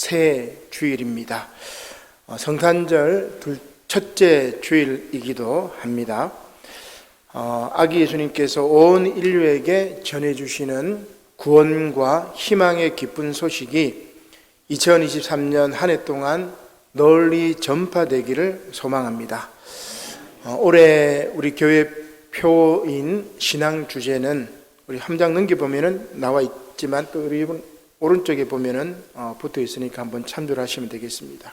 새 주일입니다. 성탄절 첫째 주일이기도 합니다. 아기 예수님께서 온 인류에게 전해주시는 구원과 희망의 기쁜 소식이 2023년 한 해 동안 널리 전파되기를 소망합니다. 올해 우리 교회 표인 신앙 주제는 우리 한 장 넘겨보면은 나와 있지만 또 우리 오른쪽에 보면은 붙어 있으니까 한번 참조를 하시면 되겠습니다.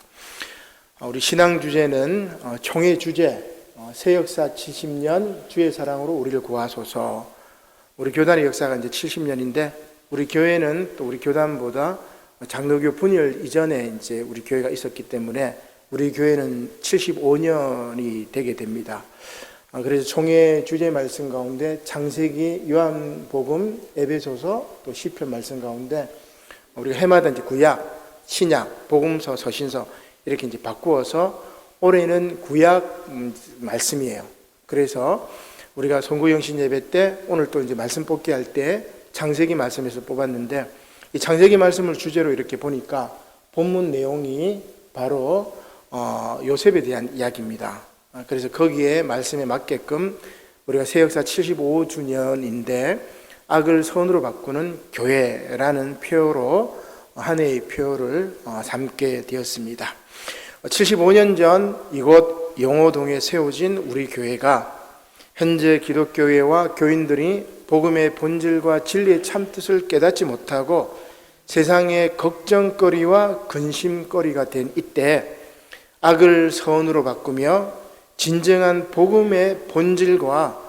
우리 신앙 주제는 총회 주제 새 역사 70년 주의 사랑으로 우리를 구하소서. 우리 교단의 역사가 이제 70년인데 우리 교회는 또 우리 교단보다 장로교 분열 이전에 이제 우리 교회가 있었기 때문에 우리 교회는 75년이 되게 됩니다. 그래서 총회 주제 말씀 가운데 창세기, 요한복음, 에베소서, 또 시편 말씀 가운데 우리가 해마다 이제 구약, 신약, 복음서, 서신서 이렇게 이제 바꾸어서 올해는 구약 말씀이에요. 그래서 우리가 송구영신 예배 때 오늘 또 이제 말씀 뽑기 할 때 창세기 말씀에서 뽑았는데 이 창세기 말씀을 주제로 이렇게 보니까 본문 내용이 바로 요셉에 대한 이야기입니다. 그래서 거기에 말씀에 맞게끔 우리가 새 역사 75주년인데 악을 선으로 바꾸는 교회라는 표로 한 해의 표를 삼게 되었습니다. 75년 전 이곳 영호동에 세워진 우리 교회가 현재 기독교회와 교인들이 복음의 본질과 진리의 참뜻을 깨닫지 못하고 세상의 걱정거리와 근심거리가 된 이때 악을 선으로 바꾸며 진정한 복음의 본질과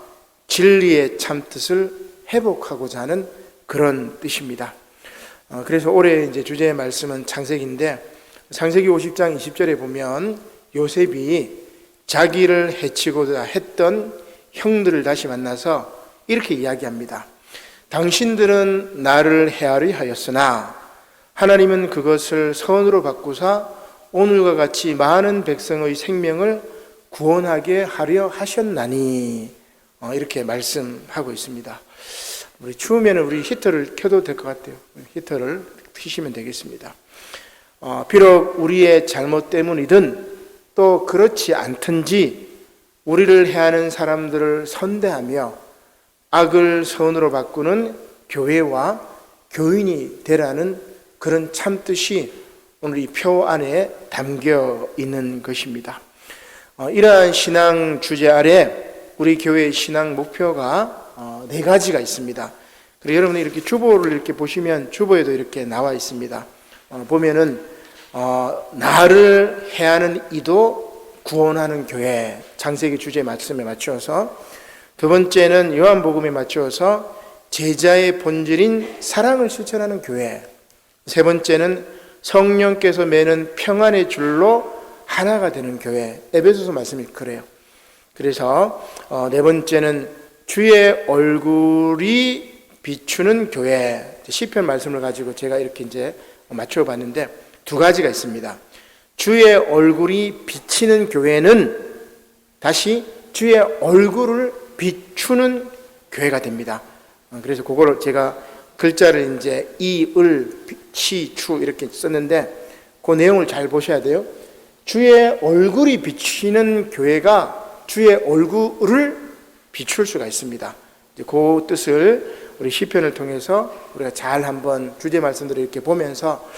진리의 참뜻을 회복하고자 하는 그런 뜻입니다. 그래서 올해 이제 주제의 말씀은 창세기인데 창세기 50장 20절에 보면 요셉이 자기를 해치고자 했던 형들을 다시 만나서 이렇게 이야기합니다. 당신들은 나를 해하려 하였으나 하나님은 그것을 선으로 바꾸사 오늘과 같이 많은 백성의 생명을 구원하게 하려 하셨나니 이렇게 말씀하고 있습니다. 우리 추우면 우리 히터를 켜도 될 것 같아요. 히터를 켜시면 되겠습니다. 비록 우리의 잘못 때문이든 또 그렇지 않든지 우리를 해하는 사람들을 선대하며 악을 선으로 바꾸는 교회와 교인이 되라는 그런 참뜻이 오늘 이 표 안에 담겨 있는 것입니다. 이러한 신앙 주제 아래 우리 교회의 신앙 목표가 4가지가 있습니다. 그리고 여러분이 이렇게 주보를 이렇게 보시면 주보에도 이렇게 나와 있습니다. 보면은 나를 해하는 이도 구원하는 교회, 창세기 주제 말씀에 맞추어서, 두 번째는 요한복음에 맞추어서 제자의 본질인 사랑을 실천하는 교회, 세 번째는 성령께서 매는 평안의 줄로 하나가 되는 교회, 에베소서 말씀이 그래요. 그래서 네 번째는 주의 얼굴이 비추는 교회, 시편 말씀을 가지고 제가 이렇게 이제 맞춰 봤는데 2가지가 있습니다. 주의 얼굴이 비치는 교회는 다시 주의 얼굴을 비추는 교회가 됩니다. 그래서 그거를 제가 글자를 이제 이을 시추 이렇게 썼는데 그 내용을 잘 보셔야 돼요. 주의 얼굴이 비치는 교회가 주의 얼굴을 비출 수가 있습니다. 그 뜻을 우리 시편을 통해서 우리가 잘 한번 주제 말씀들을 이렇게 보면서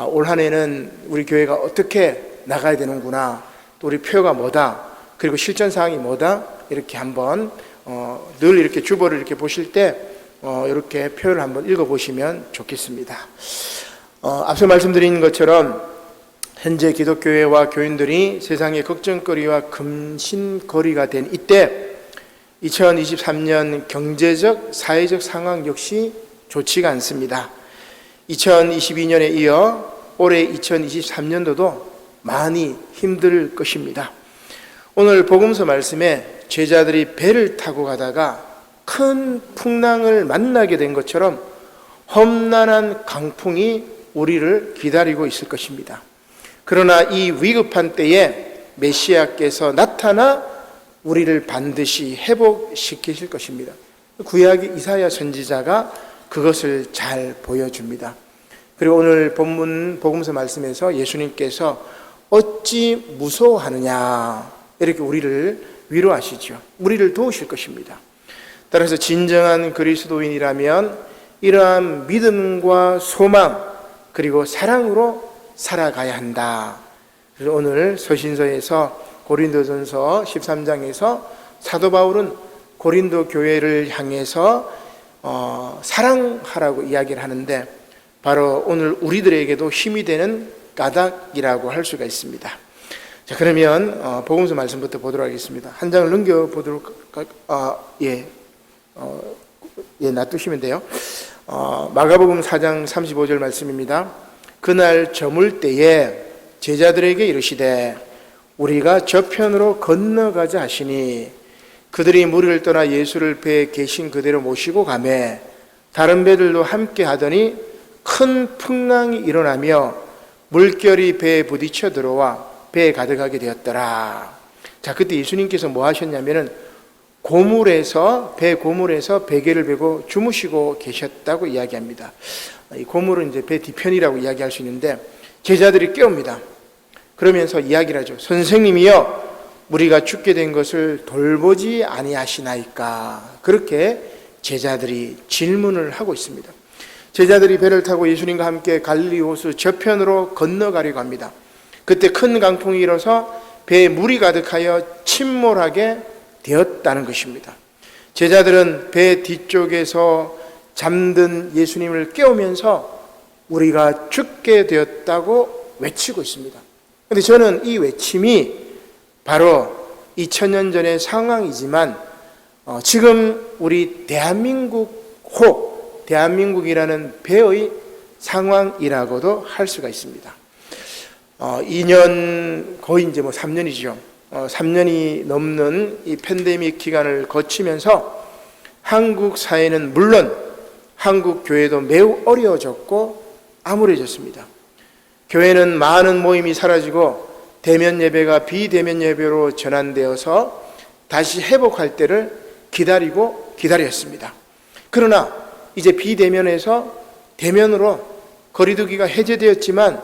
올 한 해는 우리 교회가 어떻게 나가야 되는구나, 또 우리 표가 뭐다, 그리고 실천 사항이 뭐다, 이렇게 한번 늘 이렇게 주보를 이렇게 보실 때 이렇게 표를 한번 읽어보시면 좋겠습니다. 앞서 말씀드린 것처럼 현재 기독교회와 교인들이 세상의 걱정거리와 근심거리가 된 이때 2023년 경제적, 사회적 상황 역시 좋지가 않습니다. 2022년에 이어 올해 2023년도도 많이 힘들 것입니다. 오늘 복음서 말씀에 제자들이 배를 타고 가다가 큰 풍랑을 만나게 된 것처럼 험난한 강풍이 우리를 기다리고 있을 것입니다. 그러나 이 위급한 때에 메시아께서 나타나 우리를 반드시 회복시키실 것입니다. 구약의 이사야 선지자가 그것을 잘 보여줍니다. 그리고 오늘 본문 복음서 말씀에서 예수님께서 어찌 무서워하느냐 이렇게 우리를 위로하시죠. 우리를 도우실 것입니다. 따라서 진정한 그리스도인이라면 이러한 믿음과 소망 그리고 사랑으로 살아가야 한다. 그래서 오늘 서신서에서 고린도전서 13장에서 사도 바울은 고린도 교회를 향해서 사랑하라고 이야기를 하는데 바로 오늘 우리들에게도 힘이 되는 까닭이라고 할 수가 있습니다. 자, 그러면 복음서 말씀부터 보도록 하겠습니다. 한 장을 넘겨보도록 놔두시면 돼요. 마가복음 4장 35절 말씀입니다. 그날 저물 때에 제자들에게 이르시되 우리가 저편으로 건너가자 하시니 그들이 무리를 떠나 예수를 배에 계신 그대로 모시고 가매 다른 배들도 함께 하더니 큰 풍랑이 일어나며 물결이 배에 부딪혀 들어와 배에 가득하게 되었더라. 자, 그때 예수님께서 뭐 하셨냐면은 배 고물에서 베개를 베고 주무시고 계셨다고 이야기합니다. 이 고물은 이제 배 뒤편이라고 이야기할 수 있는데 제자들이 깨웁니다. 그러면서 이야기를 하죠. 선생님이여, 우리가 죽게 된 것을 돌보지 아니하시나이까? 그렇게 제자들이 질문을 하고 있습니다. 제자들이 배를 타고 예수님과 함께 갈릴리 호수 저편으로 건너가려고 합니다. 그때 큰 강풍이 일어서 배에 물이 가득하여 침몰하게 되었다는 것입니다. 제자들은 배 뒤쪽에서 잠든 예수님을 깨우면서 우리가 죽게 되었다고 외치고 있습니다. 그런데 저는 이 외침이 바로 2000년 전의 상황이지만 지금 우리 대한민국이라는 배의 상황이라고도 할 수가 있습니다. 2년 거의 이제 3년이죠. 3년이 넘는 이 팬데믹 기간을 거치면서 한국 사회는 물론 한국 교회도 매우 어려워졌고 암울해졌습니다. 교회는 많은 모임이 사라지고 대면 예배가 비대면 예배로 전환되어서 다시 회복할 때를 기다렸습니다. 그러나 이제 비대면에서 대면으로 거리두기가 해제되었지만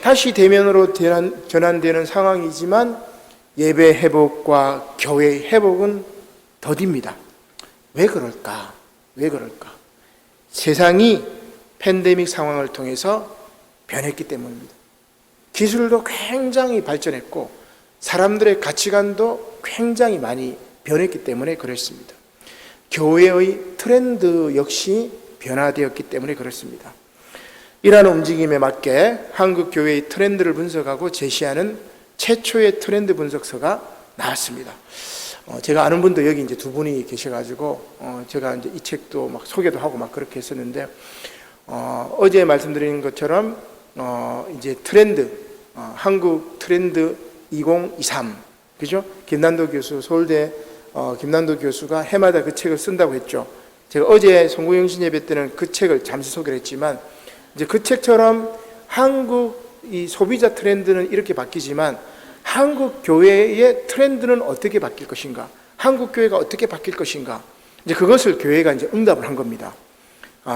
다시 대면으로 전환되는 상황이지만 예배 회복과 교회 회복은 더딥니다. 왜 그럴까? 세상이 팬데믹 상황을 통해서 변했기 때문입니다. 기술도 굉장히 발전했고 사람들의 가치관도 굉장히 많이 변했기 때문에 그렇습니다. 교회의 트렌드 역시 변화되었기 때문에 그렇습니다. 이러한 움직임에 맞게 한국 교회의 트렌드를 분석하고 제시하는 최초의 트렌드 분석서가 나왔습니다. 제가 아는 분도 여기 이제 두 분이 계셔가지고 제가 이제 이 책도 막 소개도 하고 막 그렇게 했었는데 어제 말씀드린 것처럼 이제 트렌드 한국 트렌드 2023 그죠? 김난도 교수 서울대 김난도 교수가 해마다 그 책을 쓴다고 했죠. 제가 어제 송구영신 예배 때는 그 책을 잠시 소개를 했지만 이제 그 책처럼 한국 이 소비자 트렌드는 이렇게 바뀌지만 한국 교회의 트렌드는 어떻게 바뀔 것인가? 한국 교회가 어떻게 바뀔 것인가? 이제 그것을 교회가 이제 응답을 한 겁니다.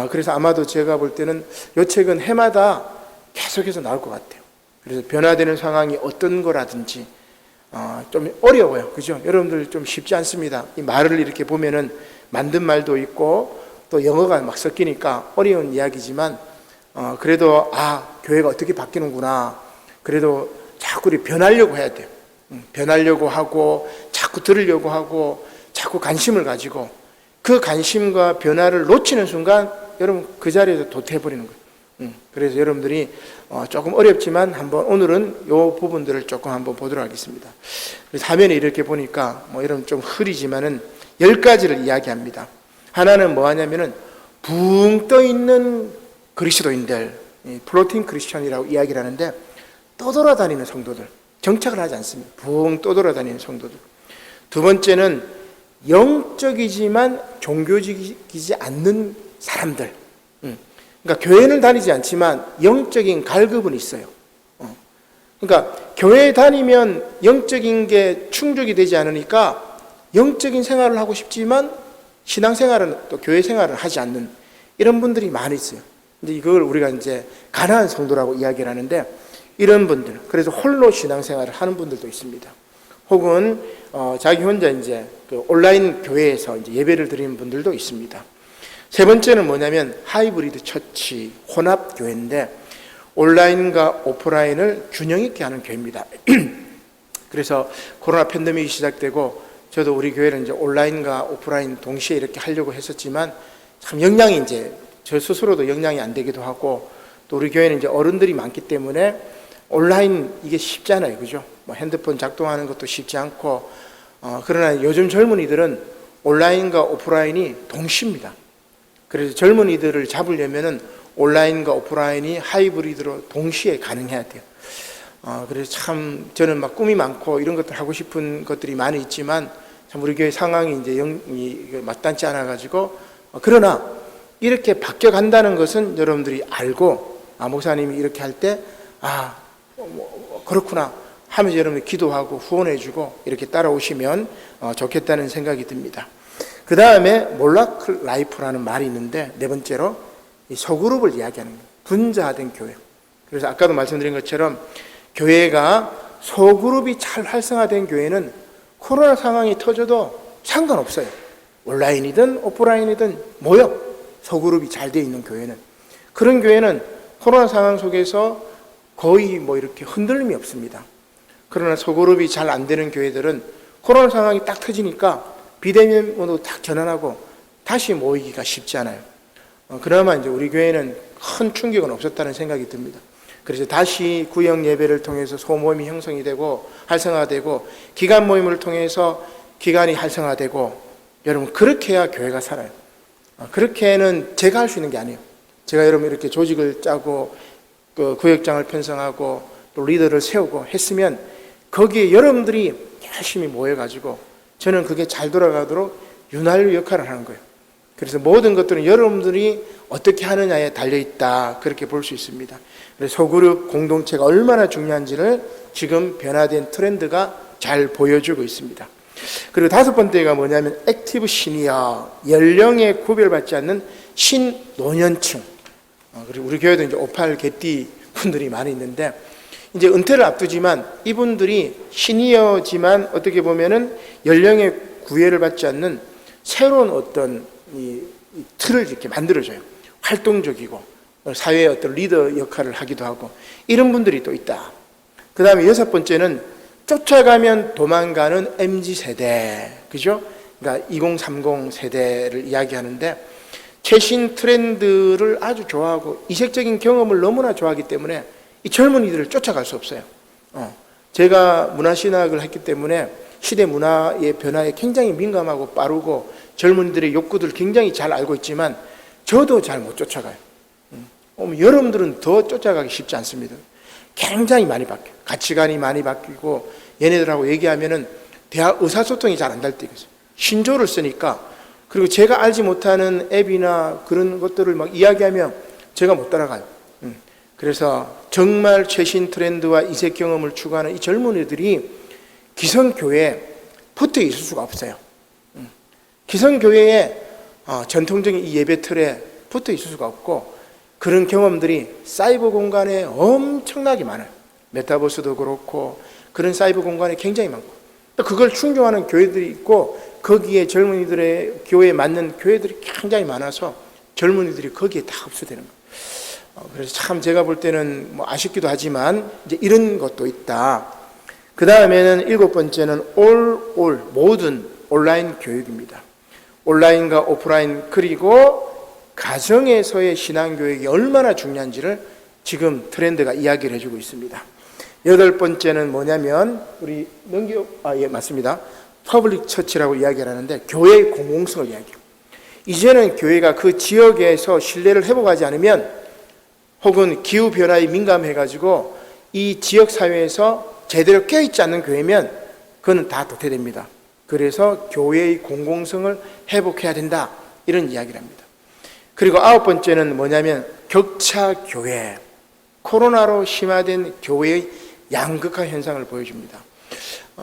그래서 아마도 제가 볼 때는 이 책은 해마다 계속해서 나올 것 같아요. 그래서 변화되는 상황이 어떤 거라든지 좀 어려워요. 그죠? 여러분들 좀 쉽지 않습니다. 이 말을 이렇게 보면은 만든 말도 있고 또 영어가 막 섞이니까 어려운 이야기지만 그래도 교회가 어떻게 바뀌는구나. 그래도 자꾸 우리 변하려고 해야 돼요. 변하려고 하고 자꾸 들으려고 하고 자꾸 관심을 가지고 그 관심과 변화를 놓치는 순간 여러분 그 자리에서 도태해버리는 거예요. 그래서 여러분들이 조금 어렵지만 오늘은 이 부분들을 조금 한번 보도록 하겠습니다. 화면에 이렇게 보니까 여러분 좀 흐리지만은 10가지를 이야기합니다. 하나는 뭐 하냐면은 붕 떠 있는 그리스도인들, 플로팅 크리스천이라고 이야기를 하는데 떠돌아다니는 성도들, 정착을 하지 않습니다. 붕 떠돌아다니는 성도들. 두 번째는 영적이지만 종교적이지 않는 사람들. 그러니까 교회는 다니지 않지만 영적인 갈급은 있어요. 그러니까 교회에 다니면 영적인 게 충족이 되지 않으니까 영적인 생활을 하고 싶지만 신앙생활은 또 교회 생활을 하지 않는 이런 분들이 많이 있어요. 이제 이걸 우리가 이제 가난한 성도라고 이야기를 하는데, 이런 분들, 그래서 홀로 신앙생활을 하는 분들도 있습니다. 혹은 자기 혼자 이제 그 온라인 교회에서 이제 예배를 드리는 분들도 있습니다. 세 번째는 뭐냐면 하이브리드 처치, 혼합 교회인데 온라인과 오프라인을 균형 있게 하는 교회입니다. 그래서 코로나 팬데믹이 시작되고 저도 우리 교회는 이제 온라인과 오프라인 동시에 이렇게 하려고 했었지만 참 역량이 이제 저 스스로도 역량이 안 되기도 하고, 또 우리 교회는 이제 어른들이 많기 때문에 온라인 이게 쉽지 않아요, 그죠? 뭐 핸드폰 작동하는 것도 쉽지 않고, 그러나 요즘 젊은이들은 온라인과 오프라인이 동시입니다. 그래서 젊은이들을 잡으려면은 온라인과 오프라인이 하이브리드로 동시에 가능해야 돼요. 그래서 참 저는 막 꿈이 많고 이런 것들 하고 싶은 것들이 많이 있지만 참 우리 교회 상황이 이제 맞닿지 않아 가지고, 그러나 이렇게 바뀌어 간다는 것은 여러분들이 알고, 목사님이 이렇게 할 때 그렇구나 하면서 여러분들 기도하고 후원해주고 이렇게 따라오시면 좋겠다는 생각이 듭니다. 그 다음에 몰라클 라이프라는 말이 있는데, 네 번째로 이 소그룹을 이야기하는 거예요. 분자된 교회. 그래서 아까도 말씀드린 것처럼 교회가 소그룹이 잘 활성화된 교회는 코로나 상황이 터져도 상관없어요. 온라인이든 오프라인이든 모여 소그룹이 잘 되어 있는 교회는, 그런 교회는 코로나 상황 속에서 거의 뭐 이렇게 흔들림이 없습니다. 그러나 소그룹이 잘 안 되는 교회들은 코로나 상황이 딱 터지니까 비대면으로 딱 전환하고 다시 모이기가 쉽지 않아요. 그나마 이제 우리 교회는 큰 충격은 없었다는 생각이 듭니다. 그래서 다시 구역 예배를 통해서 소모임이 형성이 되고 활성화되고, 기간 모임을 통해서 기간이 활성화되고, 여러분 그렇게 해야 교회가 살아요. 그렇게는 제가 할 수 있는 게 아니에요. 제가 여러분 이렇게 조직을 짜고 그 구역장을 편성하고 또 리더를 세우고 했으면 거기에 여러분들이 열심히 모여가지고 저는 그게 잘 돌아가도록 윤활유 역할을 하는 거예요. 그래서 모든 것들은 여러분들이 어떻게 하느냐에 달려있다, 그렇게 볼 수 있습니다. 그래서 소그룹 공동체가 얼마나 중요한지를 지금 변화된 트렌드가 잘 보여주고 있습니다. 그리고 다섯 번째가 뭐냐면 액티브 시니어, 연령에 구별받지 않는 신노년층. 그리고 우리 교회도 이제 58 개띠 분들이 많이 있는데 이제 은퇴를 앞두지만 이분들이 시니어지만 어떻게 보면은 연령에 구애를 받지 않는 새로운 어떤 이 틀을 이렇게 만들어줘요. 활동적이고 사회의 어떤 리더 역할을 하기도 하고, 이런 분들이 또 있다. 그 다음에 여섯 번째는 쫓아가면 도망가는 MZ세대, 그죠? 그러니까 2030 세대를 이야기하는데 최신 트렌드를 아주 좋아하고 이색적인 경험을 너무나 좋아하기 때문에 이 젊은이들을 쫓아갈 수 없어요. 제가 문화신학을 했기 때문에 시대 문화의 변화에 굉장히 민감하고 빠르고 젊은이들의 욕구들을 굉장히 잘 알고 있지만 저도 잘 못 쫓아가요. 여러분들은 더 쫓아가기 쉽지 않습니다. 굉장히 많이 바뀌어요. 가치관이 많이 바뀌고, 얘네들하고 얘기하면은 대화 의사소통이 잘 안 될 때가 있어요. 신조를 쓰니까, 그리고 제가 알지 못하는 앱이나 그런 것들을 막 이야기하면 제가 못 따라가요. 그래서 정말 최신 트렌드와 이색 경험을 추구하는 이 젊은이들이 기성교회에 붙어 있을 수가 없어요. 기성교회에 전통적인 이 예배 틀에 붙어 있을 수가 없고, 그런 경험들이 사이버 공간에 엄청나게 많아요. 메타버스도 그렇고 그런 사이버 공간에 굉장히 많고, 또 그걸 충족하는 교회들이 있고 거기에 젊은이들의 교회에 맞는 교회들이 굉장히 많아서 젊은이들이 거기에 다 흡수되는 거예요. 그래서 참 제가 볼 때는 뭐 아쉽기도 하지만 이제 이런 것도 있다. 그 다음에는 일곱 번째는 모든 온라인 교육입니다. 온라인과 오프라인, 그리고 가정에서의 신앙교육이 얼마나 중요한지를 지금 트렌드가 이야기를 해주고 있습니다. 여덟 번째는 뭐냐면 맞습니다. 퍼블릭 처치라고 이야기를 하는데 교회의 공공성을 이야기해요. 이제는 교회가 그 지역에서 신뢰를 회복하지 않으면, 혹은 기후변화에 민감해가지고 이 지역사회에서 제대로 깨어있지 않는 교회면 그건 다 도태됩니다. 그래서 교회의 공공성을 회복해야 된다, 이런 이야기를 합니다. 그리고 아홉 번째는 뭐냐면 격차교회, 코로나로 심화된 교회의 양극화 현상을 보여줍니다.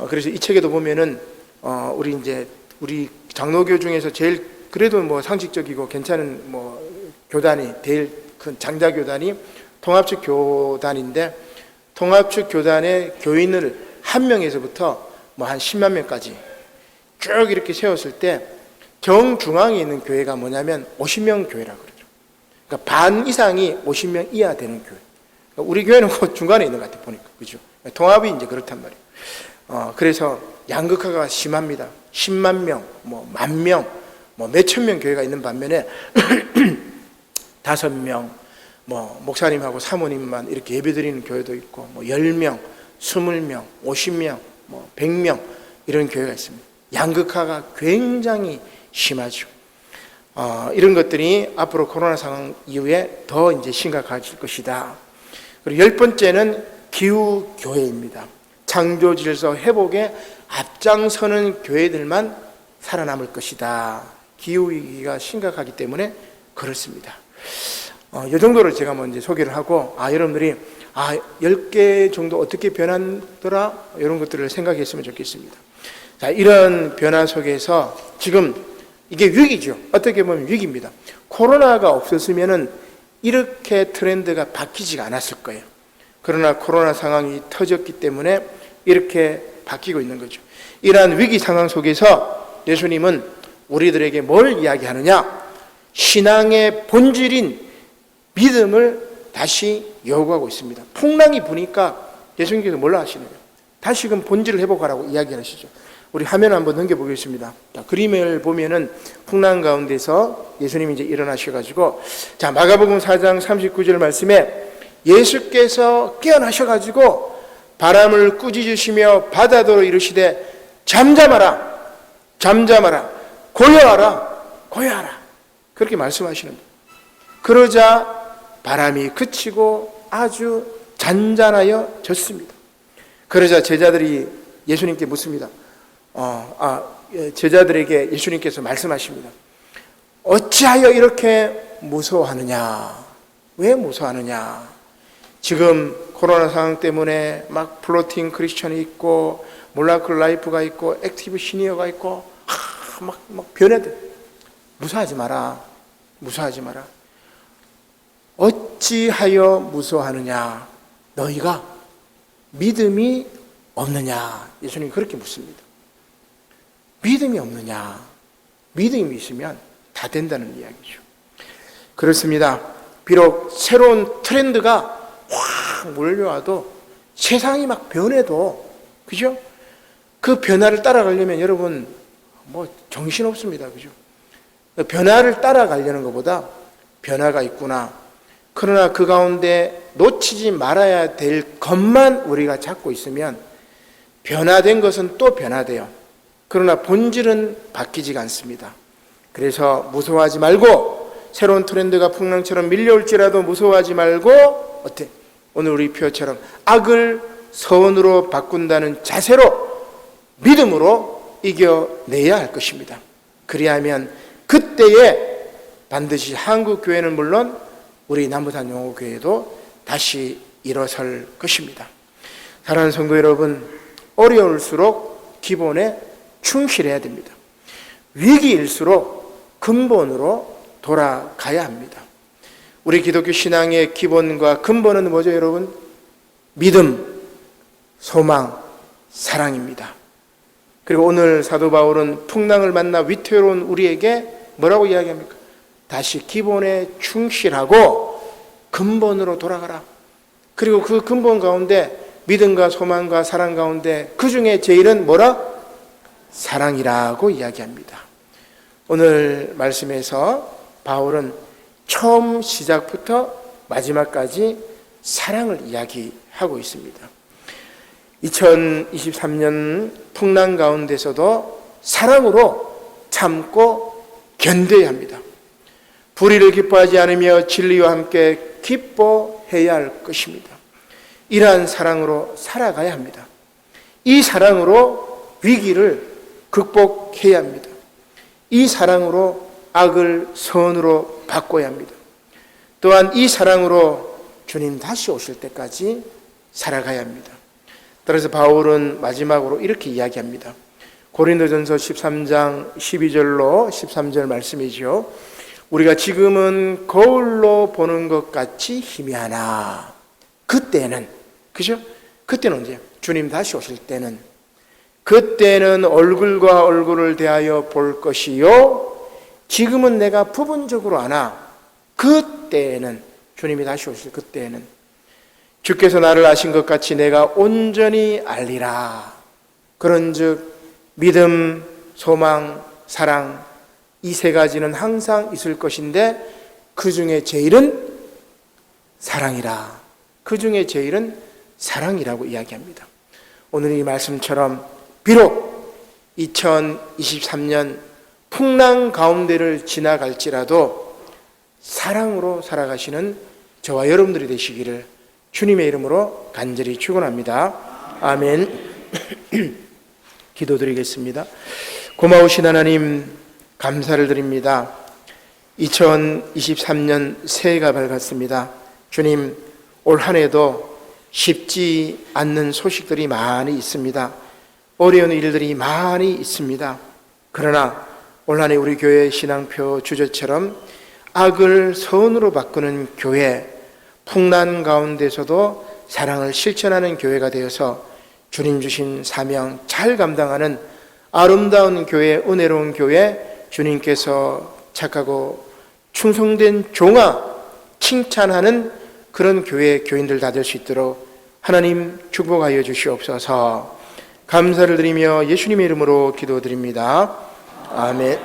그래서 이 책에도 보면은 우리 장로교 중에서 제일 그래도 뭐 상식적이고 괜찮은 뭐 교단이 제일 큰 장자교단이 통합측 교단인데, 통합측 교단의 교인을 한 명에서부터 뭐 한 10만 명까지 쭉 이렇게 세웠을 때 정중앙에 있는 교회가 뭐냐면 50명 교회라고 그러죠. 그러니까 반 이상이 50명 이하 되는 교회. 그러니까 우리 교회는 그 중간에 있는 것 같아 보니까, 그죠? 통합이 이제 그렇단 말이에요. 그래서 양극화가 심합니다. 10만 명, 뭐 10,000명, 뭐 몇천 명 교회가 있는 반면에 5명, 뭐 목사님하고 사모님만 이렇게 예배드리는 교회도 있고, 뭐 10명, 20명, 50명, 뭐 100명 이런 교회가 있습니다. 양극화가 굉장히 심하죠. 이런 것들이 앞으로 코로나 상황 이후에 더 이제 심각해질 것이다. 그리고 10번째는 기후 교회입니다. 창조 질서 회복에 앞장서는 교회들만 살아남을 것이다. 기후 위기가 심각하기 때문에 그렇습니다. 이 정도로 제가 먼저 소개를 하고, 여러분들이 10개 정도 어떻게 변한더라, 이런 것들을 생각했으면 좋겠습니다. 자, 이런 변화 속에서 지금 이게 위기죠. 어떻게 보면 위기입니다. 코로나가 없었으면은 이렇게 트렌드가 바뀌지가 않았을 거예요. 그러나 코로나 상황이 터졌기 때문에 이렇게 바뀌고 있는 거죠. 이러한 위기 상황 속에서 예수님은 우리들에게 뭘 이야기하느냐? 신앙의 본질인 믿음을 다시 요구하고 있습니다. 풍랑이 부니까 예수님께서 뭘로 하시느냐? 다시금 본질을 회복하라고 이야기하시죠. 우리 화면 한번 넘겨보겠습니다. 자, 그림을 보면은 풍랑 가운데서 예수님이 이제 일어나셔가지고, 자, 마가복음 4장 39절 말씀에 예수께서 깨어나셔가지고 바람을 꾸짖으시며 바다도로 이르시되 잠잠하라, 잠잠하라, 고요하라, 고요하라, 그렇게 말씀하시는 거예요. 그러자 바람이 그치고 아주 잔잔하여졌습니다. 그러자 제자들이 예수님께 묻습니다. 제자들에게 예수님께서 말씀하십니다. 어찌하여 이렇게 무서워하느냐? 왜 무서워하느냐? 지금 코로나 상황 때문에 막 플로팅 크리스천이 있고, 몰라클 라이프가 있고, 액티브 시니어가 있고, 막 변해들. 무서워하지 마라. 무서워하지 마라. 어찌하여 무서워하느냐? 너희가 믿음이 없느냐? 예수님이 그렇게 묻습니다. 믿음이 없느냐? 믿음이 있으면 다 된다는 이야기죠. 그렇습니다. 비록 새로운 트렌드가 확 몰려와도, 세상이 막 변해도, 그죠? 그 변화를 따라가려면 여러분 뭐 정신없습니다. 그죠? 변화를 따라가려는 것보다 변화가 있구나, 그러나 그 가운데 놓치지 말아야 될 것만 우리가 잡고 있으면 변화된 것은 또 변화돼요. 그러나 본질은 바뀌지가 않습니다. 그래서 무서워하지 말고, 새로운 트렌드가 풍랑처럼 밀려올지라도 무서워하지 말고, 어때? 오늘 우리 표처럼 악을 선으로 바꾼다는 자세로, 믿음으로 이겨내야 할 것입니다. 그리하면 그때에 반드시 한국교회는 물론 우리 남부산 용호교회도 다시 일어설 것입니다. 사랑하는 성도 여러분, 어려울수록 기본에 충실해야 됩니다. 위기일수록 근본으로 돌아가야 합니다. 우리 기독교 신앙의 기본과 근본은 뭐죠, 여러분? 믿음, 소망, 사랑입니다. 그리고 오늘 사도 바울은 풍랑을 만나 위태로운 우리에게 뭐라고 이야기합니까? 다시 기본에 충실하고 근본으로 돌아가라. 그리고 그 근본 가운데 믿음과 소망과 사랑 가운데 그 중에 제일은 뭐라? 사랑이라고 이야기합니다. 오늘 말씀에서 바울은 처음 시작부터 마지막까지 사랑을 이야기하고 있습니다. 2023년 풍랑 가운데서도 사랑으로 참고 견뎌야 합니다. 불의를 기뻐하지 않으며 진리와 함께 기뻐해야 할 것입니다. 이러한 사랑으로 살아가야 합니다. 이 사랑으로 위기를 극복해야 합니다. 이 사랑으로 악을 선으로 바꿔야 합니다. 또한 이 사랑으로 주님 다시 오실 때까지 살아가야 합니다. 따라서 바울은 마지막으로 이렇게 이야기합니다. 고린도전서 13장 12절로 13절 말씀이죠. 우리가 지금은 거울로 보는 것 같이 희미하나 그때는, 그죠? 그때는 언제? 주님 다시 오실 때는, 그때는 얼굴과 얼굴을 대하여 볼 것이요 지금은 내가 부분적으로 아나 그때는, 주님이 다시 오실 그때는 주께서 나를 아신 것 같이 내가 온전히 알리라. 그런즉 믿음, 소망, 사랑 이 세 가지는 항상 있을 것인데 그 중에 제일은 사랑이라. 그 중에 제일은 사랑이라고 이야기합니다. 오늘 이 말씀처럼 비록 2023년 풍랑 가운데를 지나갈지라도 사랑으로 살아가시는 저와 여러분들이 되시기를 주님의 이름으로 간절히 축원합니다. 아멘. 기도드리겠습니다. 고마우신 하나님, 감사를 드립니다. 2023년 새해가 밝았습니다. 주님, 올 한 해도 쉽지 않는 소식들이 많이 있습니다. 어려운 일들이 많이 있습니다. 그러나 올 한 해 우리 교회 신앙표 주제처럼 악을 선으로 바꾸는 교회, 풍란 가운데서도 사랑을 실천하는 교회가 되어서 주님 주신 사명 잘 감당하는 아름다운 교회, 은혜로운 교회, 주님께서 착하고 충성된 종아 칭찬하는 그런 교회 교인들 다 될 수 있도록 하나님 축복하여 주시옵소서. 감사를 드리며 예수님의 이름으로 기도드립니다. 아멘.